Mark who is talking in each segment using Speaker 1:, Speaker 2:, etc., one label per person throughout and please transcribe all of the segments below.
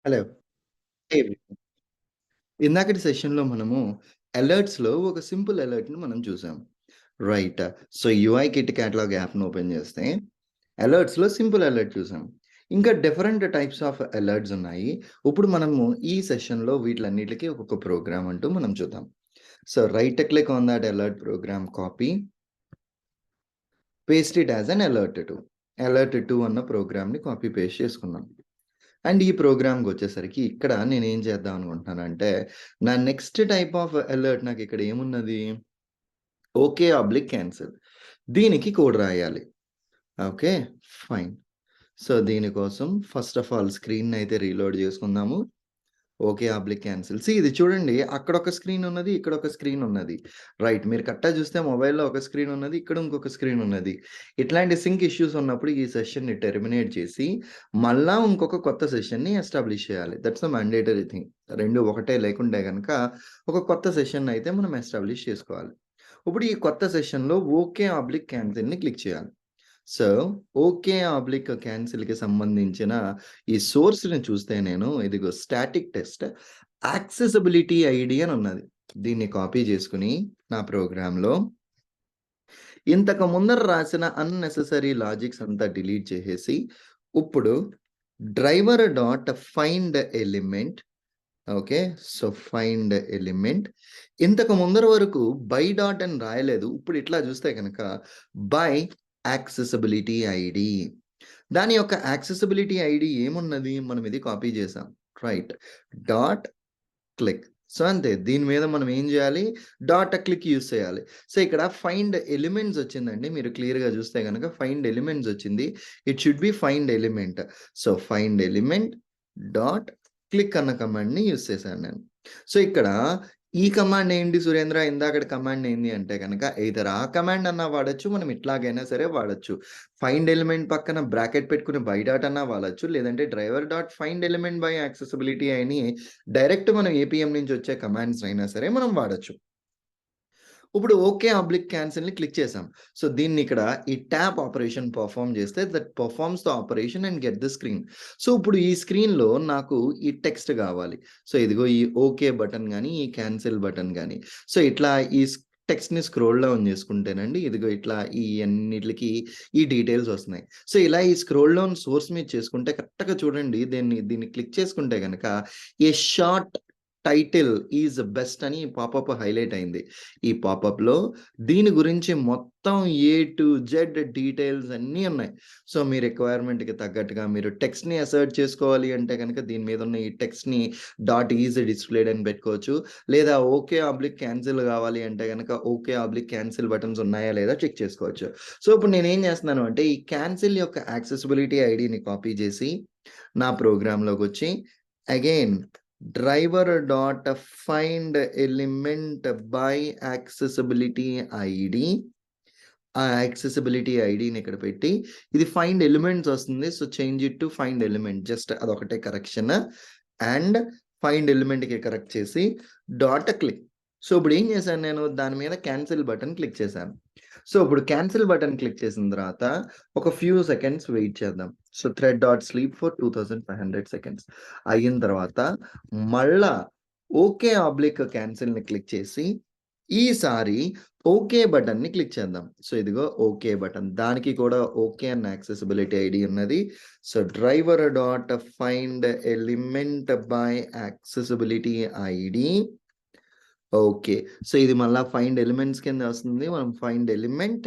Speaker 1: Hello. ఏ ఇందాకటి సెషన్‌లో మనము అలర్ట్స్‌లో ఒక సింపుల్ అలర్ట్‌ని మనం చూసాం. Right. So, UI kit catalog యాప్‌ని ఓపెన్ చేస్తే అలర్ట్స్‌లో సింపుల్ అలర్ట్ చూసాం. ఇంకా డిఫరెంట్ టైప్స్ ఆఫ్ అలర్ట్స్ ఉన్నాయి. ఇప్పుడు మనము ఈ సెషన్‌లో వీటిలన్నిటికి ఒక్కొక్క ప్రోగ్రామ్ అంటూ మనం చూద్దాం. So, right click on that alert program copy, paste it as an alert 2. Alert 2 అన్న ప్రోగ్రామ్‌ని కాపీ పేస్ట్ చేసుకున్నాం. అండ్ ఈ ప్రోగ్రామ్‌కొచ్చేసరికి ఇక్కడ నేనేం చేద్దాం అనుకుంటున్నానంటే, నా నెక్స్ట్ టైప్ ఆఫ్ అలర్ట్ నాకిక్కడ ఏమున్నది? Okay oblique cancel. దీనికి కోడ్ రాయాలి. ఓకే. ఫైన్. సో, దీనికోసం ఫస్ట్ ఆఫ్ ఆల్ స్క్రీన్‌నయితే రీలోడ్ చేసుకుందాము. Okay oblique cancel. ఇది చూడండి అక్కడొక స్క్రీన్ ఉన్నది. ఇక్కడొక స్క్రీన్ ఉన్నది. రైట్. మీరు కరెక్ట్‌గా చూస్తే మొబైల్‌లో ఒక స్క్రీన్ ఉన్నది. ఇక్కడ ఇంకొక స్క్రీన్ ఉన్నది. ఇట్లాంటి సింక్ ఇష్యూస్ ఉన్నప్పుడు ఈ సెషన్‌ని టెర్మినేట్ చేసి మళ్ళా ఇంకొక కొత్త సెషన్‌ని ఎస్టాబ్లిష్ చేయాలి. That's the mandatory thing. 2 ఒకటే లేకుంటే గనక ఒక కొత్త సెషన్‌నయితే మనం ఎస్టాబ్లిష్ చేసుకోవాలి. ఇప్పుడు ఈ కొత్త సెషన్‌లో ఓకే ఆబ్లిక్ క్యాన్సిల్‌ని క్లిక్ చేయాలి. సో, ఓకే ఆబ్లిక్ క్యాన్సిల్‌కి సంబంధించిన ఈ సోర్స్‌ని చూస్తే నేను ఇదిగో స్టాటిక్ టెస్ట్ యాక్సెసిబిలిటీ ఐడీ అని ఉన్నది. దీన్ని కాపీ చేసుకొని నా ప్రోగ్రామ్‌లో ఇంతకు ముందర రాసిన అన్నెసెసరీ లాజిక్స్ అంతా డిలీట్ చేసేసి, ఇప్పుడు driver dot find element okay. So, find element ఇంతకు ముందర వరకు బై డాట్ అని రాయలేదు. ఇప్పుడు ఇట్లా చూస్తే గనక బై యాక్సెసిబిలిటీ ఐడీ. దాని యొక్క యాక్సెసిబిలిటీ ఐడీ ఏమున్నది? మనం ఇది కాపీ చేసాం. రైట్. Dot click. సో, అంతే. దీని మీద మనం ఏం చేయాలి? డాట్ క్లిక్ యూజ్ చేయాలి. సో, ఇక్కడ ఫైండ్ ఎలిమెంట్స్ వచ్చిందండి. మీరు క్లియర్‌గా చూస్తే గనక ఫైండ్ ఎలిమెంట్స్ వచ్చింది. It should be find element. So, find element dot click అన్న కమాండ్‌ని యూజ్ చేశాను నేను. సో, ఇక్కడ ఈ కమాండ్ ఏంటి సురేంద్ర? ఇందాకటి కమాండ్ ఏంది అంటే గనక ఎయిదర్ ఆ కమాండ్ అన్నా వాడొచ్చు. మనం ఇట్లాగైనా సరే వాడొచ్చు. ఫైండ్ ఎలిమెంట్ పక్కన బ్రాకెట్ పెట్టుకొని బై డాట్ అన్నా వాడొచ్చు. లేదంటే driver dot find element by accessibility అని డైరెక్ట్ మనం ఏపీఎం నుంచి వచ్చే కమాండ్స్ అయినా సరే మనం వాడొచ్చు. ఇప్పుడు ఓకే ఆబ్లిక్ క్యాన్సిల్‌ని క్లిక్ చేసాం. సో, దీన్ని ఇక్కడ ఈ ట్యాప్ ఆపరేషన్ పెర్ఫార్మ్ చేస్తే that performs the operation and get the screen. So, ఇప్పుడు ఈ స్క్రీన్‌లో నాకు ఈ టెక్స్ట్ కావాలి. సో, ఇదిగో ఈ ఓకే బటన్ గాని, ఈ క్యాన్సిల్ బటన్ గాని. సో, ఇట్లా ఈ టెక్స్ట్‌ని స్క్రోల్ డౌన్ చేసుకుంటేనండి ఇదిగో ఇట్లా ఈ అన్నిట్లికి ఈ డీటెయిల్స్ వస్తున్నాయి. సో, ఇలా ఈ స్క్రోల్ డౌన్ సోర్స్ మీద చేసుకుంటే కరెక్ట్‌గా చూడండి దీన్ని క్లిక్ చేసుకుంటే గనక ఏ షార్ట్ టైటిల్ ఈజ్ బెస్ట్ అని పాపప్ హైలైట్ అయింది. ఈ పాపప్‌లో దీని గురించి మొత్తం ఏ టు జెడ్ డీటెయిల్స్ అన్నీ ఉన్నాయి. సో, మీ రిక్వైర్మెంట్‌కి తగ్గట్టుగా మీరు టెక్స్ట్‌ని అసర్ట్ చేసుకోవాలి అంటే గనక దీని మీద ఉన్న ఈ టెక్స్ట్‌ని డాట్ ఈజ్ డిస్ప్లేడ్ అని పెట్టుకోవచ్చు. లేదా ఓకే ఆబ్లిక్ క్యాన్సిల్ కావాలి అంటే గనక ఓకే ఆబ్లిక్ క్యాన్సిల్ బటన్స్ ఉన్నాయా లేదా చెక్ చేసుకోవచ్చు. సో, ఇప్పుడు నేనేం చేస్తున్నాను అంటే ఈ క్యాన్సిల్ యొక్క యాక్సెసిబిలిటీ ఐడీని కాపీ చేసి నా ప్రోగ్రామ్‌లోకొచ్చి again driver dot find element by accessibility ID. ఆ యాక్సెసిబిలిటీ ఐడీని ఇక్కడ పెట్టి ఇది ఫైండ్ ఎలిమెంట్స్ వస్తుంది. So, change it to find element. Just అదొకటే కరెక్షన్. అండ్ ఫైండ్ ఎలిమెంట్‌కి కరెక్ట్ చేసి డాట్ క్లిక్. సో, ఇప్పుడు ఏం చేశాను నేను దాని మీద క్యాన్సిల్ బటన్ క్లిక్ చేశాను. సో, ఇప్పుడు క్యాన్సిల్ బటన్ క్లిక్ చేసిన తర్వాత ఒక ఫ్యూ సెకండ్స్ వెయిట్ చేద్దాం. So, thread dot sleep for 2500 seconds అయిన తర్వాత మళ్ళా ఓకే ఆబ్లిక్ క్యాన్సిల్‌ని క్లిక్ చేసి ఈసారి ఓకే బటన్‌ని క్లిక్ చేద్దాం. సో, ఇదిగో ఓకే బటన్. దానికి కూడా ఓకే అన్న యాక్సెసిబిలిటీ ఐడీ ఉన్నది. So, driver dot find element by accessibility ID. Okay. So, ఇది మళ్ళా ఫైండ్ ఎలిమెంట్స్ కింద వస్తుంది. మనం ఫైండ్ ఎలిమెంట్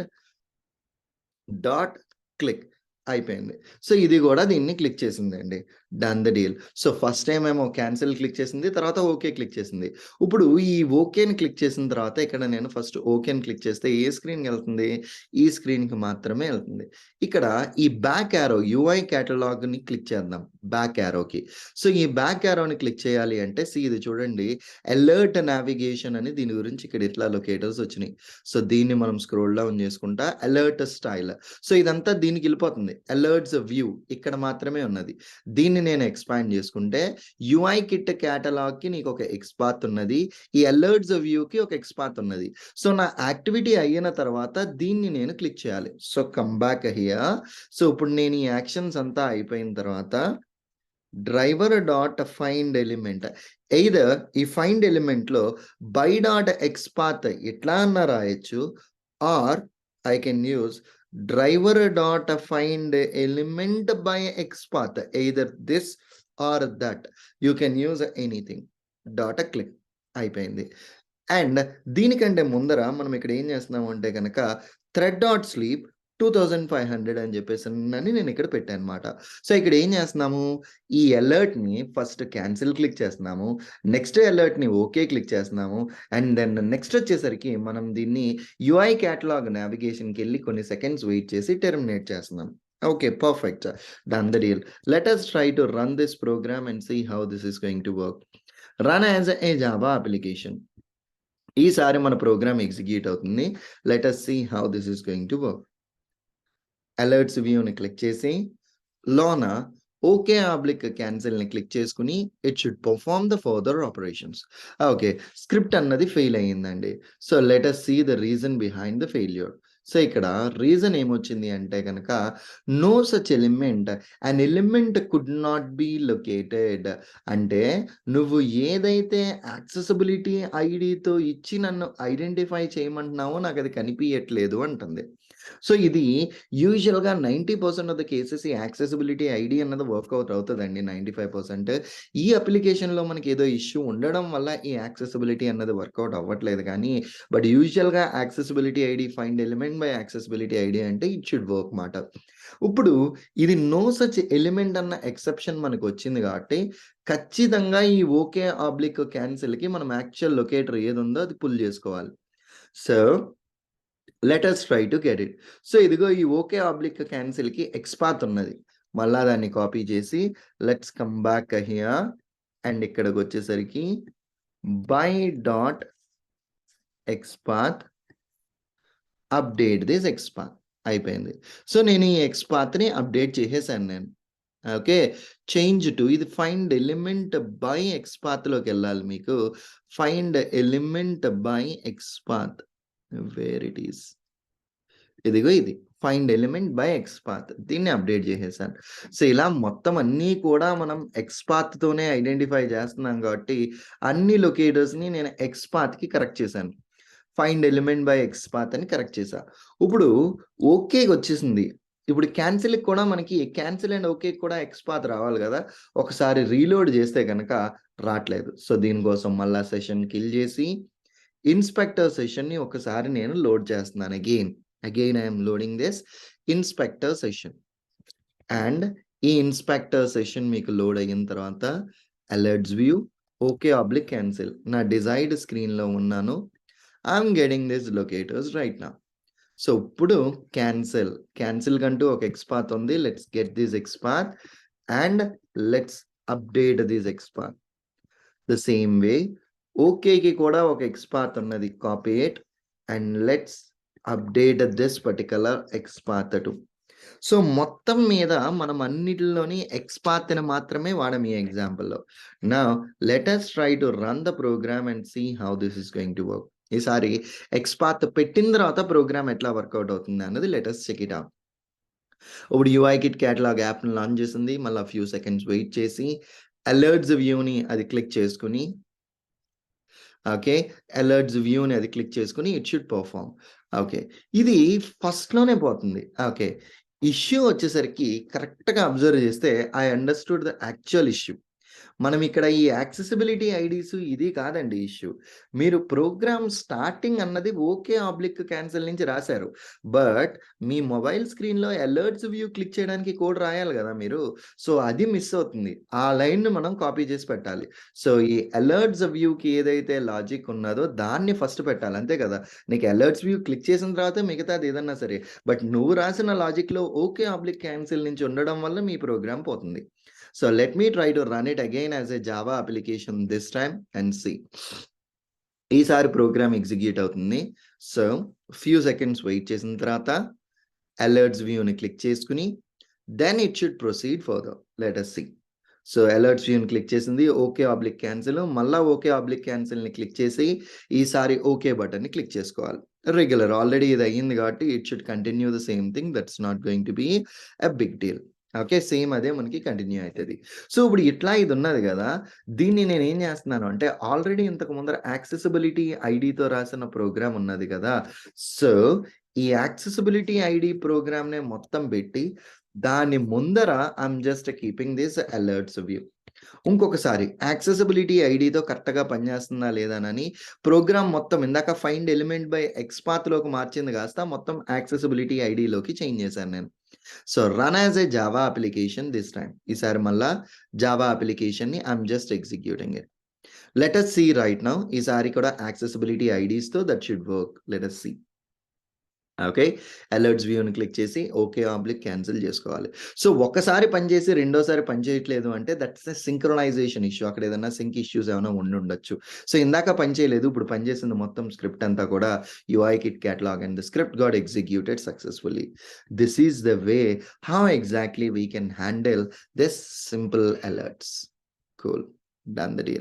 Speaker 1: డాట్ క్లిక్ అయిపోయింది. సో, ఇది గూడా దీన్ని క్లిక్ చేసిందండి. Done the deal. So, first time ఏమో క్యాన్సిల్ క్లిక్ చేసింది. తర్వాత ఓకే క్లిక్ చేసింది. ఇప్పుడు ఈ ఓకేని క్లిక్ చేసిన తర్వాత ఇక్కడ నేను ఫస్ట్ ఓకేని క్లిక్ చేస్తే ఏ స్క్రీన్‌కెళ్తుంది? ఈ స్క్రీన్‌కి మాత్రమే ఎళ్తుంది. ఇక్కడ ఈ బ్యాక్ యారో యూఐ కేటలాగ్‌ని క్లిక్ చేద్దాం. బ్యాక్ యారోకి. సో, ఈ బ్యాక్ యారోని క్లిక్ చేయాలి అంటే ఇది చూడండి అలర్ట్ నావిగేషన్ అని దీని గురించి ఇక్కడ ఇట్లా లొకేటర్స్ వచ్చినాయి. సో, దీన్ని మనం స్క్రోల్ డౌన్ చేసుకుంటా అలర్ట్ స్టైల్. సో, ఇదంతా దీనికెళ్ళిపోతుంది. అలర్ట్స్ వ్యూ ఇక్కడ మాత్రమే ఉన్నది. దీన్ని నేను ఎక్స్‌పాండ్ చేసుకుంటే యూఐ కిట్ కేటలాగ్‌కి నీకొక ఎక్స్ పాత్ ఉన్నది. ఈ అలర్ట్స్ వ్యూకి ఒక ఎక్స్ పాత్ ఉన్నది. సో, నా యాక్టివిటీ అయిన తర్వాత దీన్ని నేను క్లిక్ చేయాలి. So, come back here. So, ఇప్పుడు నేను ఈ యాక్షన్స్ అంతా అయిపోయిన తర్వాత driver dot find element. Either ఈ ఫైండ్ ఎలిమెంట్లో బై డాట్ ఎక్స్పాత్ ఇట్లా అన్న రాయొచ్చు, or I can use driver dot find element by XPath. Either this or that, you can use anything. Dot click అయిపోయింది. అండ్ దీనికంటే ముందర మనం ఇక్కడ ఏం చేస్తున్నాము అంటే కనుక థ్రెడ్ డాట్ స్లీప్ 2500 అని చెప్పేసి నేను ఇక్కడ పెట్టాను అనమాట. సో ఇక్కడ ఏం చేస్తున్నాము, ఈ అలర్ట్ని ఫస్ట్ క్యాన్సిల్ క్లిక్ చేస్తున్నాము, నెక్స్ట్ అలర్ట్ని ఓకే క్లిక్ చేస్తున్నాము, అండ్ దెన్ నెక్స్ట్ వచ్చేసరికి మనం దీన్ని యూఐ క్యాటలాగ్ నావిగేషన్కి వెళ్ళి కొన్ని సెకండ్స్ వెయిట్ చేసి టెర్మినేట్ చేస్తున్నాం. Okay, perfect. Done the deal. Let us try to run this program and see how this is going to work. Run as a Java application. ఈసారి మన program execute అవుతుంది. Let us see how this is going to work. Alerts వ్యూని click చేసి లోన okay oblique క్యాన్సిల్ని click చేసుకుని it should perform the further operations. Okay, script అన్నది fail అయ్యిందండి. So let us see the reason behind the failure. So ఇక్కడ reason ఏమొచ్చింది అంటే కనుక no such element, an element could not be located. అంటే నువ్వు ఏదైతే యాక్సెసిబిలిటీ ఐడితో ఇచ్చి నన్ను ఐడెంటిఫై చేయమంటున్నావో నాకు అది కనిపించట్లేదు అంటుంది. సో ఇది యూజువల్గా 90% ఆఫ్ ద కేసెస్ ఈ యాక్సెసిబిలిటీ ఐడి అన్నది వర్కౌట్ అవుతుందండి. 95%. ఈ అప్లికేషన్లో మనకి ఏదో ఇష్యూ ఉండడం వల్ల ఈ యాక్సెసిబిలిటీ అన్నది వర్కౌట్ అవ్వట్లేదు. కానీ బట్ యూజువల్గా accessibility ID find element by accessibility ID అంటే ఇట్ షుడ్ వర్క్ మాట. ఇప్పుడు ఇది నో సచ్ ఎలిమెంట్ అన్న ఎక్సెప్షన్ మనకు వచ్చింది కాబట్టి ఖచ్చితంగా ఈ ఓకే ఆబ్లిక్ క్యాన్సిల్కి మనం యాక్చువల్ లొకేటర్ ఏది ఉందో అది పుల్ చేసుకోవాలి. So let us try to get it. So ఇదిగో ఈ ఓకే ఆబ్లిక్ క్యాన్సిల్కి ఎక్స్పాత్ ఉన్నది. మళ్ళా దాన్ని కాపీ చేసి let's come back here and ఇక్కడికి వచ్చేసరికి by dot XPath update this XPath అయిపోయింది. సో నేను ఈ ఎక్స్పాత్ని అప్డేట్ చేసేసాను నేను. ఓకే, చేంజ్ టు ఇది ఫైండ్ ఎలిమెంట్ బై ఎక్స్పాత్లోకి వెళ్ళాలి. మీకు find element by XPath, where it is, ఇదిగో ఇది ఫైండ్ ఎలిమెంట్ బై ఎక్స్పాత్. దీన్ని అప్డేట్ చేసేసాను. సో ఇలా మొత్తం అన్నీ కూడా మనం ఎక్స్పాత్తోనే ఐడెంటిఫై చేస్తున్నాం కాబట్టి అన్ని లొకేటర్స్ని నేను ఎక్స్పాత్కి కరెక్ట్ చేశాను. ఫైండ్ ఎలిమెంట్ బై ఎక్స్పాత్ అని కరెక్ట్ చేశా. ఇప్పుడు ఓకేకి వచ్చేసింది. ఇప్పుడు క్యాన్సిల్కి కూడా మనకి క్యాన్సిల్ అండ్ ఓకే కూడా ఎక్స్పాత్ రావాలి కదా. ఒకసారి రీలోడ్ చేస్తే కనుక రావట్లేదు. సో దీనికోసం మళ్ళా సెషన్ కిల్ చేసి ఇన్స్పెక్టర్ సెషన్ని ఒకసారి నేను లోడ్ చేస్తున్నాను. Again I'm loading this inspector session. And ఈ ఇన్స్పెక్టర్ సెషన్ మీకు లోడ్ అయిన తర్వాత alerts view okay oblique cancel నా డిజైర్డ్ స్క్రీన్లో ఉన్నాను. I'm getting this locators right నా. సో ఇప్పుడు క్యాన్సిల్ కంటూ ఒక ఎక్స్పాత్ ఉంది. Let's get this XPath and let's update this XPath. The same way ఓకేకి కూడా ఒక ఎక్స్పాత్ ఉన్నది. Copy it and let's update this particular XPath too. So మొత్తం మీద మనం అన్నిటిలోని ఎక్స్పాత్ని మాత్రమే వాడము ఈ ఎగ్జాంపుల్లో. Now let us try to run the program and see how this is going to work. ఈసారి ఎక్స్పాత్ పెట్టిన తర్వాత ప్రోగ్రామ్ ఎట్లా వర్కౌట్ అవుతుంది అన్నది let us check it out. ఇప్పుడు యూఐ కిట్ క్యాటలాగ్ యాప్ని లాంచ్ చేసింది. మళ్ళీ ఫ్యూ సెకండ్స్ వెయిట్ చేసి అలర్ట్స్ వ్యూని అది క్లిక్ చేసుకుని ఓకే అలర్ట్స్ వ్యూని అది క్లిక్ చేసుకుని ఇట్ షుడ్ పర్ఫార్మ్. ఓకే, ఇది ఫస్ట్లోనే పోతుంది. ఓకే, ఇష్యూ వచ్చేసరికి కరెక్ట్గా అబ్జర్వ్ చేస్తే I understood the actual issue. మనం ఇక్కడ ఈ యాక్సెసిబిలిటీ ఐడీస్ ఇది కాదండి ఇష్యూ. మీరు ప్రోగ్రామ్ స్టార్టింగ్ అన్నది ఓకే ఆబ్లిక్ క్యాన్సిల్ నుంచి రాశారు. బట్ మీ మొబైల్ స్క్రీన్లో అలర్ట్స్ వ్యూ క్లిక్ చేయడానికి కోడ్ రాయాలి కదా మీరు. సో అది మిస్ అవుతుంది. ఆ లైన్ను మనం కాపీ చేసి పెట్టాలి. సో ఈ అలర్ట్స్ వ్యూకి ఏదైతే లాజిక్ ఉన్నదో దాన్ని ఫస్ట్ పెట్టాలి, అంతే కదా. నీకు అలర్ట్స్ వ్యూ క్లిక్ చేసిన తర్వాత మిగతాది ఏదన్నా సరే. బట్ నువ్వు రాసిన లాజిక్లో ఓకే ఆబ్లిక్ క్యాన్సిల్ నుంచి ఉండడం వల్ల మీ ప్రోగ్రామ్ పోతుంది. So let me try to run it again as a Java application this time and see. ఈసారి ప్రోగ్రామ్ ఎగ్జిక్యూట్ అవుతుంది. సో ఫ్యూ సెకండ్స్ వెయిట్ చేసిన తర్వాత అలర్ట్స్ వ్యూని క్లిక్ చేసుకుని then it should proceed further. Let us see. So alerts వ్యూని click చేసింది. Okay oblique cancel, మళ్ళీ okay oblique క్యాన్సిల్ని క్లిక్ చేసి ఈసారి ఓకే బటన్ని క్లిక్ చేసుకోవాలి. రెగ్యులర్ ఆల్రెడీ ఇది అయ్యింది కాబట్టి it should continue the same thing. That's not going to be a big deal. Okay. Same అదే మనకి కంటిన్యూ అయితది. సో, ఇప్పుడు ఇట్లా ఇదున్నది గదా! దీన్ని నేనేం జేస్తున్నాను అంటే, ఆల్రెడీ ఇంతకు ముందర యాక్సెసిబిలిటీ ఐడీతో రాసిన ప్రోగ్రామ్ ఉన్నది గదా! సో, ఈ యాక్సెసిబిలిటీ ఐడీ ప్రోగ్రామ్‌నే మొత్తం బెట్టి, దాని ముందర I'm just keeping this alerts view. ఇంకొకసారి యాక్సెసిబిలిటీ ఐడీతో కరెక్ట్‌గా పనిచేస్తుందా లేదానని ప్రోగ్రామ్ మొత్తం ఇందాక ఫైండ్ ఎలిమెంట్ బై ఎక్స్ పాత్‌లోకి మార్చింది కాస్త మొత్తం యాక్సెసిబిలిటీ ఐడీలోకి చేంజ్ చేశాను నేను. So, run as a Java application this time. ఈసారి మళ్ళా జావా అప్లికేషన్‌ని I'm just executing it. Let us see right now ఈసారి కూడా యాక్సెసిబిలిటీ ఐడీస్‌తో that should work. Let us see. Okay. అలర్ట్స్ వ్యూని క్లిక్ చేసి ఓకే క్యాన్సిల్ జేసుకోవాలి. సో, ఒక్కసారి పనిచేసి రెండోసారి పని చేయట్లేదు అంటే దట్స్ ఎ సింక్రొనైజేషన్ ఇష్యూ. అక్కడ ఏదన్నా సింక్ ఇష్యూస్ ఏమైనా ఉండుండొచ్చు. సో, ఇందాక పని చేయలేదు. ఇప్పుడు పని చేసింది మొత్తం స్క్రిప్ట్ అంతా కూడా UI kit catalog and the script got executed successfully. This is the way how exactly we can handle this simple alerts. Cool. Done the deal.